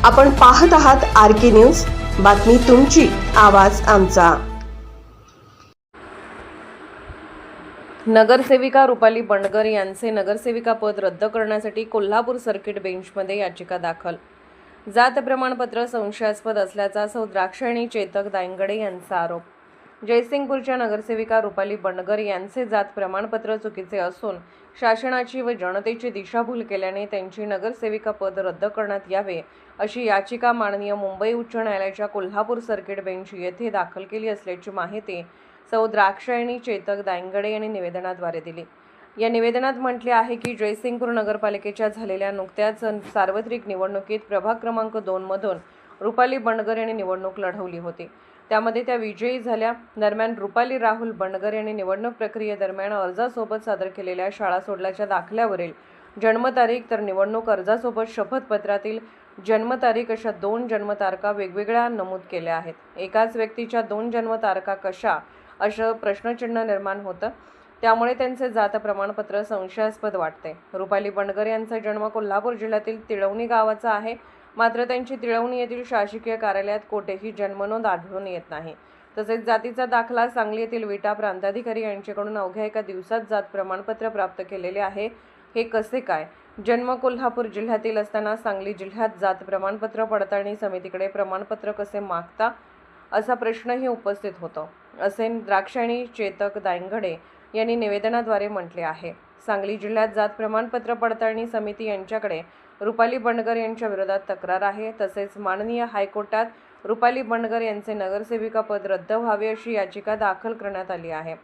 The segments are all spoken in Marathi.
आपण पाहत आहात RK न्यूज, बातमी तुमची, आवाज आमचा। नगरसेविका रुपाली बंडगर यांचे नगरसेविका पद रद्द करण्यासाठी कोल्हापूर सर्किट बेंचमध्ये याचिका दाखल। जात प्रमाणपत्र संशयास्पद असल्याचा सौ द्राक्षायणी चेतक दायंगडे यांचा आरोप। जयसिंगपूरच्या नगरसेविका रुपाली बंडगर यांचे जात प्रमाणपत्र चुकीचे असून शासनाची व जनतेची दिशाभूल केल्याने त्यांची नगरसेविका पद रद्द करण्यात यावे अशी याचिका माननीय मुंबई उच्च न्यायालयाच्या कोल्हापूर सर्किट बेंच येथे दाखल केली असल्याची माहिती सौ द्राक्षायणी चेतक दायंगडे यांनी निवेदनाद्वारे दिली। या निवेदनात म्हटले आहे की जयसिंगपूर नगरपालिकेच्या झालेल्या नुकत्याच सार्वत्रिक निवडणुकीत प्रभाग क्रमांक 2 मधून रुपाली बंडगर यांनी निवडणूक लढवली होती। त्यामध्ये त्या विजयी झाल्या। दरम्यान रुपाली राहुल बंडगर यांनी निवडणूक प्रक्रियेदरम्यान अर्जासोबत सादर केलेल्या शाळा सोडल्याच्या दाखल्यावरील जन्मतारीख तर निवडणूक अर्जासोबत शपथपत्रातील जन्मतारीख अशा 2 जन्मतारखा वेगवेगळ्या नमूद केल्या आहेत। एकाच व्यक्तीच्या 2 जन्मतारखा कशा असं प्रश्नचिन्ह निर्माण होतं। त्यामुळे त्यांचे जात प्रमाणपत्र संशयास्पद वाटते। रुपाली बंडगर यांचा जन्म कोल्हापूर जिल्ह्यातील तिळवणी गावाचा आहे, मात्र त्यांची तिळवणी येथील शासकीय कार्यालयात कोठेही जन्मनोंद आढळून येत नाही। तसेच जातीचा दाखला सांगली येथील विटा प्रांताधिकारी यांच्याकडून अवघ्या एका दिवसात जात प्रमाणपत्र प्राप्त केलेले आहे। हे कसे काय? जन्म कोल्हापूर जिल्ह्यातील असताना सांगली जिल्ह्यात जात प्रमाणपत्र पडताळणी समितीकडे प्रमाणपत्र कसे मागता असा प्रश्नही उपस्थित होतो, असे द्राक्षायणी चेतक दायंगडे यांनी निवेदनाद्वारे म्हटले आहे। सांगली जिल्ह्यात जात प्रमाणपत्र पडताळणी समिती यांच्याकडे रुपाली बंडगर यांच्या विरोधात तक्रार आहे। तसेच माननीय हायकोर्टात रुपाली बंडगर यांचे नगरसेविका पद रद्द व्हावे अशी याचिका दाखल करण्यात आली आहे।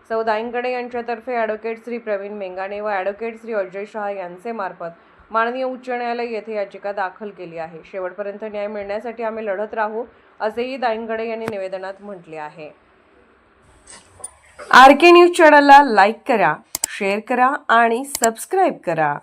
सौ दायंगडे यांच्यातर्फे ॲडव्होकेट श्री प्रवीण मेंगाणे व ॲडव्होकेट श्री अजय शहा यांचे मार्फत माननीय उच्च न्यायालय येथे याचिका दाखल केली आहे। शेवटपर्यंत न्याय मिळण्यासाठी आम्ही लढत राहू, असेही दायंगडे यांनी निवेदनात म्हटले आहे। RK न्यूज चॅनलला लाईक करा, शेअर करा आणि सबस्क्राईब करा।